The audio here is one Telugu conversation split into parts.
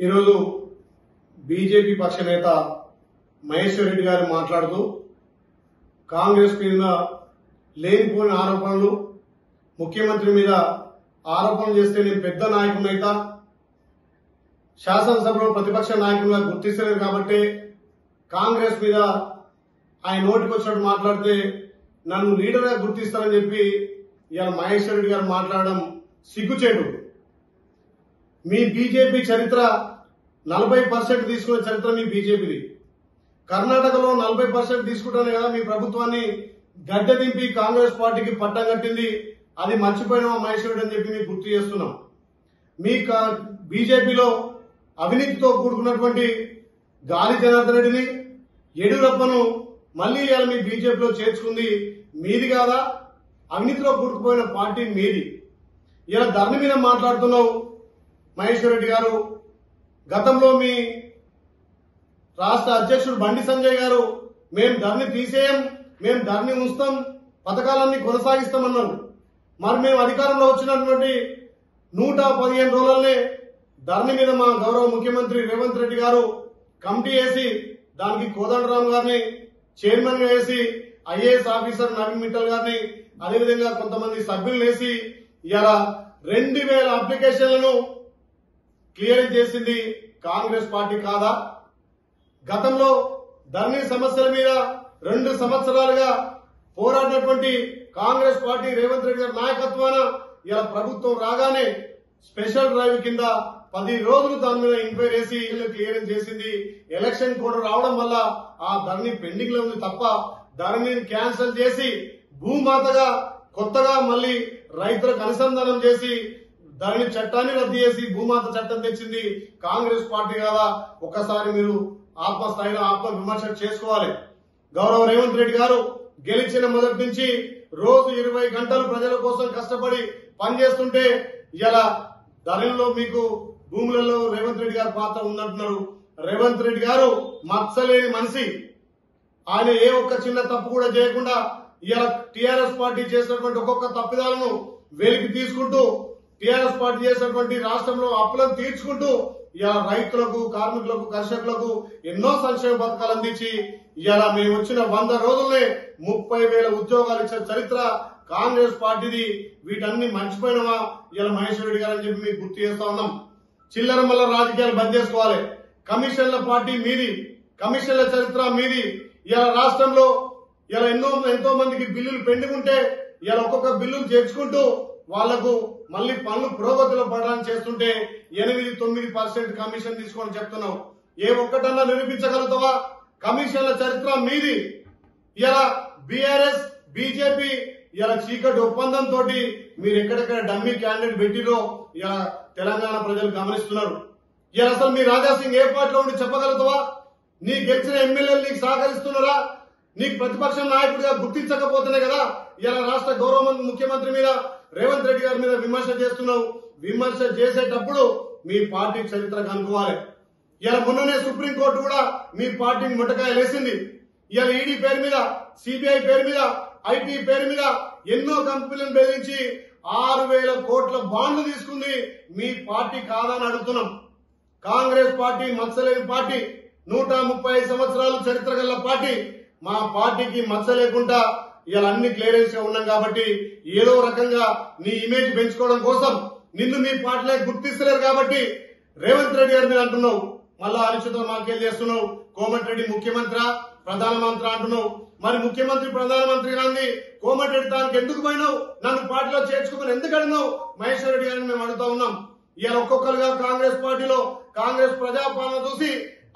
ఈరోజు బీజేపీ పక్ష నేత మహేశ్వర్ రెడ్డి గారు మాట్లాడుతూ కాంగ్రెస్ మీద లేనిపోయిన ఆరోపణలు, ముఖ్యమంత్రి మీద ఆరోపణలు చేస్తే నేను పెద్ద నాయకునైతా, శాసనసభలో ప్రతిపక్ష నాయకులుగా గుర్తిస్తలేరు కాబట్టి కాంగ్రెస్ మీద ఆయన నోటికి వచ్చినట్టు మాట్లాడితే నన్ను లీడర్గా గుర్తిస్తారని చెప్పి ఇవాళ మహేశ్వర్ రెడ్డి గారు మాట్లాడడం సిగ్గుచేటు. మీ బీజేపీ చరిత్ర 40% తీసుకున్న చరిత్ర మీ బీజేపీది. కర్ణాటకలో 40% తీసుకుంటానే కదా మీ ప్రభుత్వాన్ని గద్దె దింపి కాంగ్రెస్ పార్టీకి పట్టం కట్టింది. అది మర్చిపోయినా మహేశ్వర్ రెడ్డి అని చెప్పి మీకు గుర్తు చేస్తున్నాం. మీ బీజేపీలో అవినీతితో కూడుకున్నటువంటి గాలి జనార్దన్ రెడ్డిని, యడ్యూరప్పను మళ్లీ ఇవాళ మీ బీజేపీలో చేర్చుకుంది మీది కాదా? అవినీతిలో కూడుకుపోయిన పార్టీ మీది. ఇలా ధరణి మీద మాట్లాడుతున్నావు మహేశ్వర్ రెడ్డి గారు. గతంలో మీ రాష్ట్ర అధ్యక్షుడు బండి సంజయ్ గారు మేము ధరణి తీసేయం, మేము ధరణి ఉంచుతాం, పథకాలన్నీ కొనసాగిస్తామన్నారు. మరి మేము అధికారంలో వచ్చినటువంటి 115 రోజులనే ధరణి మీద మా గౌరవ ముఖ్యమంత్రి రేవంత్ రెడ్డి గారు కమిటీ వేసి దానికి కోదండరాం గారిని చైర్మన్ గా వేసి, ఐఏఎస్ ఆఫీసర్ నవీన్ మిట్టల్ గారిని, అదేవిధంగా కొంతమంది సభ్యులు వేసి ఇలా 2000 అప్లికేషన్లను క్లియర్ చేసింది కాంగ్రెస్ పార్టీ కాదా? గతంలో ధరణి సమస్యల మీద 2 సంవత్సరాలుగా పోరాడినటువంటి కాంగ్రెస్ పార్టీ రేవంత్ రెడ్డి గారి నాయకత్వాన ఇలా ప్రభుత్వం రాగానే స్పెషల్ డ్రైవ్ కింద 10 రోజులు దాని మీద ఎంక్వైరీ చేసి క్లియరెన్స్ చేసింది. ఎలక్షన్ కూడా రావడం వల్ల ఆ ధరణి పెండింగ్ లో ఉంది తప్ప ధరణిని క్యాన్సిల్ చేసి భూమాతగా కొత్తగా మళ్లీ రైతులకు అనుసంధానం చేసి ధరణి చట్టాన్ని రద్దు చేసి భూమాత చట్టం తెచ్చింది కాంగ్రెస్ పార్టీ కాదా? ఒక్కసారి మీరు ఆత్మస్థాయిలో ఆత్మ విమర్శ చేసుకోవాలి. గౌరవ రేవంత్ రెడ్డి గారు గెలిచిన మొదటి నుంచి రోజు 20 గంటలు ప్రజల కోసం కష్టపడి పనిచేస్తుంటే ఇలా ధరణిలో మీకు భూములలో రేవంత్ రెడ్డి గారి పాత్ర ఉందంటున్నారు. రేవంత్ రెడ్డి గారు మచ్చలేని మనిషి. ఆయన ఏ ఒక్క చిన్న తప్పు కూడా చేయకుండా ఇలా టీఆర్ఎస్ పార్టీ చేసినటువంటి ఒక్కొక్క తప్పిదాలను వెలికి తీసుకుంటూ టీఆర్ఎస్ పార్టీ చేసినటువంటి రాష్ట్రంలో అప్పులను తీర్చుకుంటూ ఇలా రైతులకు, కార్మికులకు, కర్షకులకు ఎన్నో సంక్షేమ పథకాలు అందించి ఇలా మేము వచ్చిన 100 రోజుల్నే 30,000 ఉద్యోగాలు ఇచ్చిన చరిత్ర కాంగ్రెస్ పార్టీది. వీటన్ని మర్చిపోయినవా ఇలా మహేశ్వర్ రెడ్డి గారు అని చెప్పి మీకు గుర్తు చేస్తా ఉన్నాం. చిల్లర మల్ల రాజకీయాలు బంద్ చేసుకోవాలి. కమిషన్ల పార్టీ మీది, కమిషన్ల చరిత్ర మీది. ఇలా రాష్ట్రంలో ఇలా ఎంతో మందికి బిల్లులు పెండింగ్ ఉంటే ఇలా ఒక్కొక్క బిల్లులు చేర్చుకుంటూ వాళ్లకు మళ్లీ పనులు పురోగతిలో పడడానికి చేస్తుంటే 8-9% కమిషన్ తీసుకొని చెప్తున్నావు. ఏ ఒక్కటన్నా నిరూపించగలుగుతావా? కమిషన్ల చరిత్ర మీది. ఇలా బీఆర్ఎస్, బీజేపీ ఇలా చీకటి ఒప్పందంతో మీరు ఎక్కడెక్కడ డమ్మీ క్యాండిడేట్ పెట్టిరో ఇలా తెలంగాణ ప్రజలు గమనిస్తున్నారు. ఇలా అసలు మీ రాజాసింగ్ ఏ పార్టీలో ఉండి చెప్పగలుగుతావా? నీ గెలిచిన ఎమ్మెల్యేలు నీకు సహకరిస్తున్నారా? నీకు ప్రతిపక్ష నాయకుడిగా గుర్తించకపోతేనే కదా ఇలా రాష్ట్ర గౌరవ ముఖ్యమంత్రి మీద రేవంత్ రెడ్డి గారి మీద విమర్శ చేస్తున్నావు. విమర్శ చేసేటప్పుడు మీ పార్టీ చరిత్ర కనుక్కోవాలి. ఇలా మొన్ననే సుప్రీంకోర్టు కూడా మీ పార్టీని ముట్టకాయ వేసింది. ఇలా ఈడీ పేరు మీద, సిబిఐ పేరు మీద, ఐటీ పేరు మీద ఎన్నో కంపెనీలను బెదిరించి 6,000 కోట్ల బాండ్లు తీసుకుంది మీ పార్టీ కాదని అడుగుతున్నాం. కాంగ్రెస్ పార్టీ మచ్చలేని పార్టీ, 135 సంవత్సరాలు చరిత్ర గల పార్టీ. మా పార్టీకి మచ్చ లేకుండా ఇలా అన్ని క్లియరెన్స్ గా ఉన్నాం కాబట్టి ఏదో రకంగా నీ ఇమేజ్ పెంచుకోవడం కోసం నిన్ను మీ పార్టీలో గుర్తిస్తలేరు కాబట్టి రేవంత్ రెడ్డి గారి మీద అంటున్నావు. మళ్ళా అనిశ్చిత మాకేం చేస్తున్నావు? కోమటిరెడ్డి ముఖ్యమంత్రి, ప్రధానమంత్రి అంటున్నావు. మరి ముఖ్యమంత్రి, ప్రధానమంత్రి గారిని కోమటిరెడ్డి దానికి ఎందుకు పోయినావు? నన్ను పార్టీలో చేర్చుకోమని ఎందుకు అడిగినావు? మహేశ్వర్ రెడ్డి గారిని మేము అడుగుతా ఉన్నాం. ఇలా ఒక్కొక్కరుగా కాంగ్రెస్ పార్టీలో కాంగ్రెస్ ప్రజాపాలన చూసి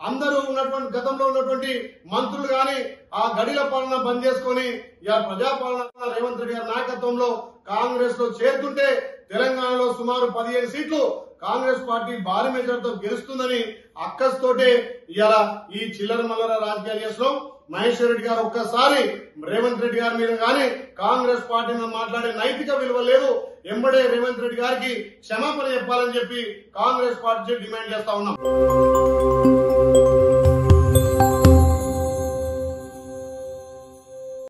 అందరూ ఉన్నటువంటి గతంలో ఉన్నటువంటి మంత్రులు గాని ఆ గడిల పాలన బంద్ చేసుకుని ఇలా ప్రజాపాలన రేవంత్ రెడ్డి గారి నాయకత్వంలో కాంగ్రెస్ లో చేరుతుంటే తెలంగాణలో సుమారు 15 సీట్లు కాంగ్రెస్ పార్టీ భారీ మెజార్టీతో గెలుస్తుందని అక్కస్తోటే ఇలా ఈ చిల్లర మల్లర రాజకీయాలు చేస్తున్నాం. మహేశ్వర్ రెడ్డి గారు ఒక్కసారి రేవంత్ రెడ్డి గారి మీద గాని కాంగ్రెస్ పార్టీ మీద మాట్లాడే నైతిక విలువ లేదు. ఎంబడే రేవంత్ రెడ్డి గారికి క్షమాపణ చెప్పాలని చెప్పి కాంగ్రెస్ పార్టీ డిమాండ్ చేస్తా ఉన్నాం.